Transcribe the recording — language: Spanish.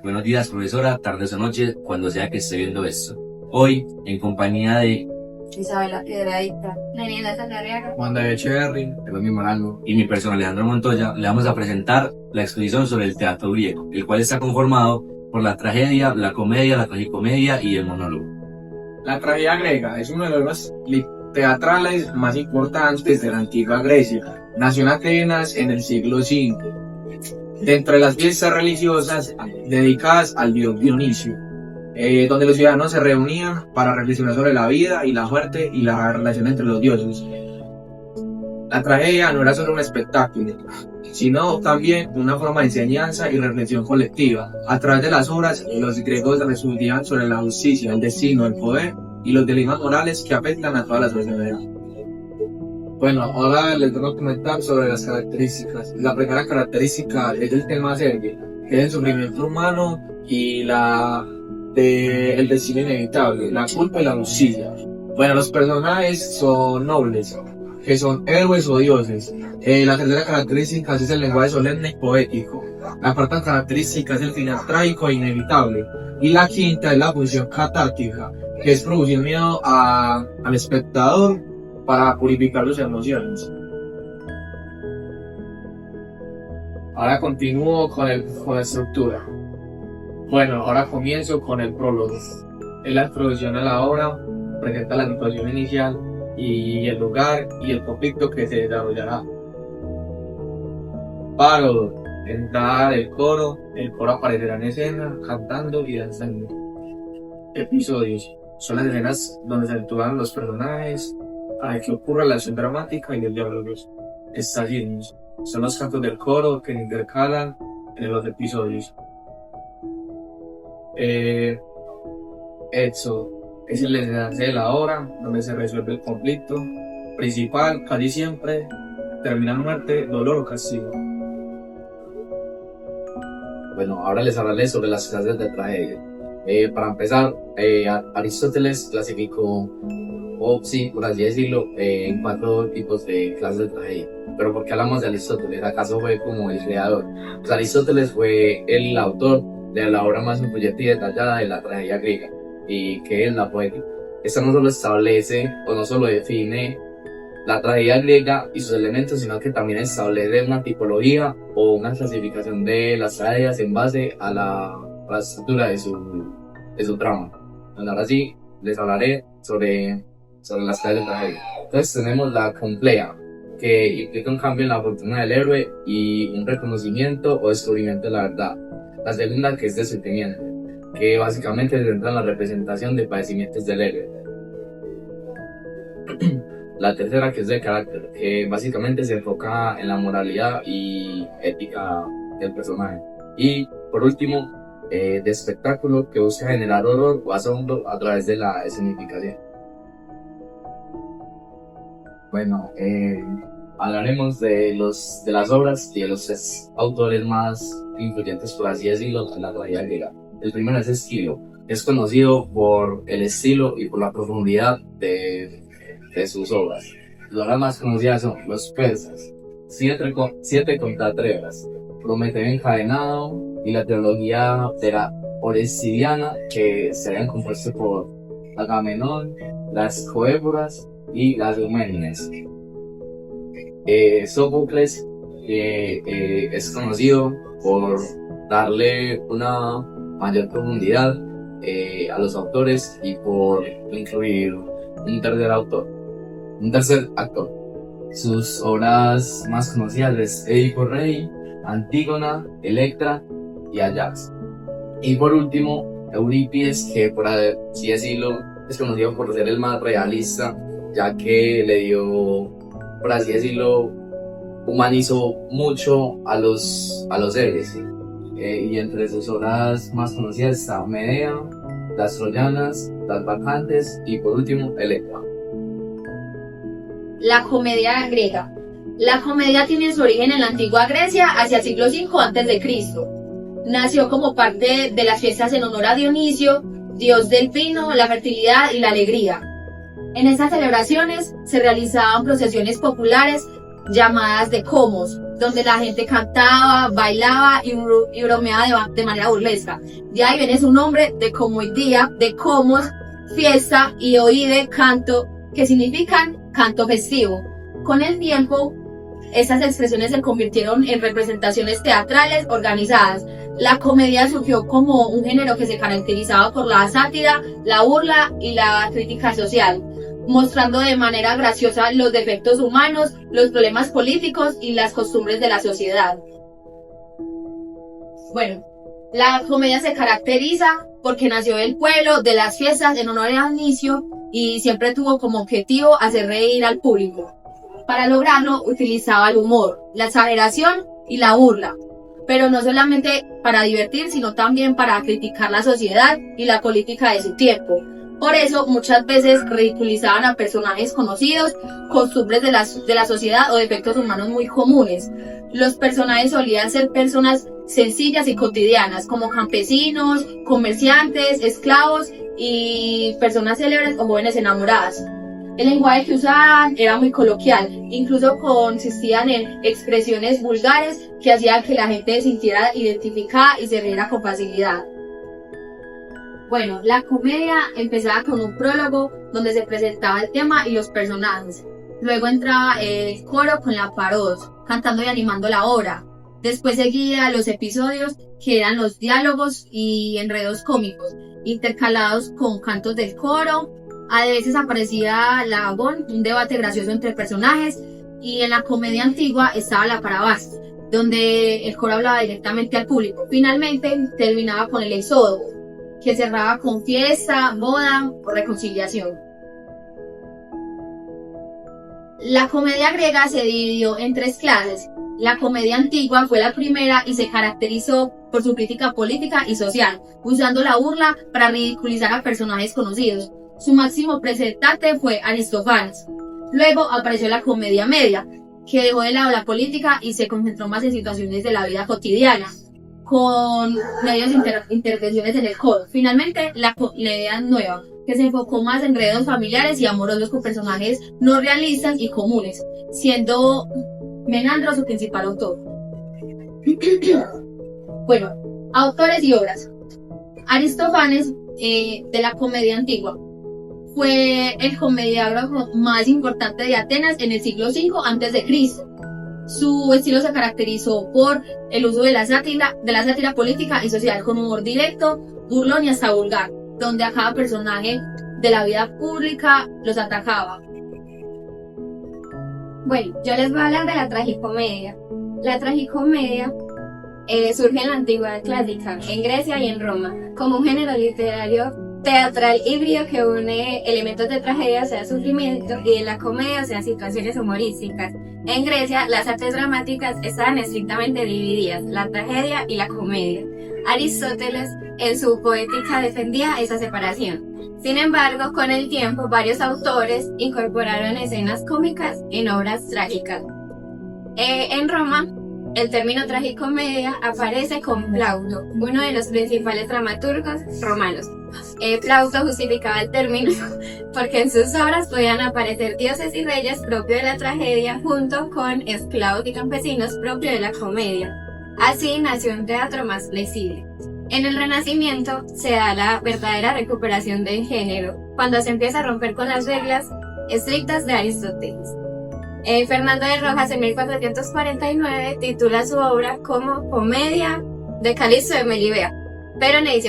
Buenos días, profesora, tardes o noches, cuando sea que esté viendo esto. Hoy, en compañía de Isabela Piedradita, Daniela Saldarriaga, Juan David Echeverry, Elomi Morango. y mi persona Alejandro Montoya, le vamos a presentar la exposición sobre el teatro griego, el cual está conformado por la tragedia, la comedia, la tragicomedia y el monólogo. La tragedia griega es uno de los teatrales más importantes de la antigua Grecia. Nació en Atenas en el siglo V. Dentro de las fiestas religiosas dedicadas al dios Dionisio, donde los ciudadanos se reunían para reflexionar sobre la vida y la muerte y la relación entre los dioses. La tragedia no era solo un espectáculo, sino también una forma de enseñanza y reflexión colectiva. A través de las obras, los griegos resolvían sobre la justicia, el destino, el poder y los dilemas morales que afectan a toda la sociedad. Bueno, ahora les voy a comentar sobre las características. La primera característica es el tema serio, que es el sufrimiento humano y el destino inevitable, la culpa y la justicia. Bueno, los personajes son nobles, que son héroes o dioses. La tercera característica es el lenguaje solemne y poético. La cuarta característica es el final trágico e inevitable. Y la quinta es la función catártica, que es producir miedo al espectador para purificar sus emociones. Ahora continúo con la estructura. Bueno, ahora comienzo con el prólogo. Es la introducción a la obra, presenta la situación inicial y el lugar y el conflicto que se desarrollará. Prólogo. Entrada del coro, el coro aparecerá en escena, cantando y danzando. Episodios. Son las escenas donde se actúan los personajes, para que ocurra la acción dramática y los diálogos. Estalinos. Son los cantos del coro que se intercalan en los episodios. Exo. Es el desenlace de la obra, donde se resuelve el conflicto principal, casi siempre termina en muerte, dolor o castigo. Bueno, ahora les hablaré sobre las clases de tragedia. Para empezar, Aristóteles clasificó, o sí, por así decirlo, en 4 tipos de clases de tragedia. Pero ¿por qué hablamos de Aristóteles? ¿Acaso fue como el creador? Pues Aristóteles fue el autor de la obra más influyente y detallada de la tragedia griega, y que es la poética. Esta no solo establece o no solo define la tragedia griega y sus elementos, sino que también establece una tipología o una clasificación de las tragedias en base a la estructura de su trama. Bueno, ahora sí, les hablaré sobre las tragedias de tragedia. Entonces tenemos la compleja, que implica un cambio en la fortuna del héroe y un reconocimiento o descubrimiento de la verdad. La segunda, que es de sentimiento, que básicamente se centra en la representación de padecimientos del héroe. La tercera, que es de carácter, que básicamente se enfoca en la moralidad y ética del personaje. Y por último, de espectáculo, que busca generar horror o asombro a través de la escenificación. Bueno, hablaremos de las obras y de los 3 autores más influyentes, por así decirlo, en la tragedia griega. El primero es Esquilo. Es conocido por el estilo y por la profundidad de sus obras. Las obras más conocidas son Los Persas, 7 contra Tebas, Prometeo encadenado y la trilogía de la Orestidiana, que serían compuestas por Agamenón, las Coéboras y las Euménides. Sófocles es conocido por darle una mayor profundidad a los autores y por incluir un tercer actor. Sus obras más conocidas es Edipo Rey, Antígona, Electra y Ajax. Y por último, Eurípides, que por así decirlo es conocido por ser el más realista, ya que le dio, por así decirlo, humanizó mucho a los héroes. Y entre sus obras más conocidas está Medea, Las Troyanas, Las Bacantes y por último Electra. La comedia griega. La comedia tiene su origen en la antigua Grecia hacia el siglo V a.C. Nació como parte de las fiestas en honor a Dionisio, dios del vino, la fertilidad y la alegría. En estas celebraciones se realizaban procesiones populares llamadas de comos, donde la gente cantaba, bailaba y bromeaba de manera burlesca. De ahí viene su nombre de comoidía, de comos, fiesta, y oide, canto, que significan canto festivo. Con el tiempo, estas expresiones se convirtieron en representaciones teatrales organizadas. La comedia surgió como un género que se caracterizaba por la sátira, la burla y la crítica social, mostrando de manera graciosa los defectos humanos, los problemas políticos y las costumbres de la sociedad. Bueno, la comedia se caracteriza porque nació del pueblo, de las fiestas, en honor a Dionisio, y siempre tuvo como objetivo hacer reír al público. Para lograrlo utilizaba el humor, la exageración y la burla, pero no solamente para divertir, sino también para criticar la sociedad y la política de su tiempo. Por eso muchas veces ridiculizaban a personajes conocidos, costumbres de la sociedad o defectos humanos muy comunes. Los personajes solían ser personas sencillas y cotidianas, como campesinos, comerciantes, esclavos y personas célebres o jóvenes enamoradas. El lenguaje que usaban era muy coloquial, incluso consistían en expresiones vulgares que hacían que la gente se sintiera identificada y se riera con facilidad. Bueno, la comedia empezaba con un prólogo donde se presentaba el tema y los personajes. Luego entraba el coro con la parodia, cantando y animando la obra. Después seguía los episodios, que eran los diálogos y enredos cómicos, intercalados con cantos del coro. A veces aparecía la agón, un debate gracioso entre personajes, y en la comedia antigua estaba la parabás, donde el coro hablaba directamente al público. Finalmente terminaba con el éxodo, que cerraba con fiesta, boda o reconciliación. La comedia griega se dividió en 3 clases. La comedia antigua fue la primera y se caracterizó por su crítica política y social, usando la burla para ridiculizar a personajes conocidos. Su máximo representante fue Aristófanes. Luego apareció la comedia media, que dejó de lado la política y se concentró más en situaciones de la vida cotidiana, con medios intervenciones en el coro. Finalmente, la comedia nueva, que se enfocó más en enredos familiares y amorosos con personajes no realistas y comunes, siendo Menandro su principal autor. Bueno, autores y obras. Aristófanes, de la comedia antigua, fue el comediógrafo más importante de Atenas en el siglo V a.C. Su estilo se caracterizó por el uso de la sátira política y social, con humor directo, burlón y hasta vulgar, donde a cada personaje de la vida pública los atacaba. Bueno, yo les voy a hablar de la tragicomedia. La tragicomedia surge en la antigüedad clásica, en Grecia y en Roma, como un género literario teatral híbrido que une elementos de tragedia, o sea, sufrimiento, y de la comedia, o sea, situaciones humorísticas. En Grecia, las artes dramáticas estaban estrictamente divididas, la tragedia y la comedia. Aristóteles, en su poética, defendía esa separación. Sin embargo, con el tiempo, varios autores incorporaron escenas cómicas en obras trágicas. En Roma, el término tragicomedia aparece con Plauto, uno de los principales dramaturgos romanos. Plauto justificaba el término porque en sus obras podían aparecer dioses y reyes propios de la tragedia junto con esclavos y campesinos propios de la comedia. Así nació un teatro más flexible. En el Renacimiento se da la verdadera recuperación del género, cuando se empieza a romper con las reglas estrictas de Aristóteles. Fernando de Rojas en 1449 titula su obra como Comedia de Calisto de Melibea, pero en ediciones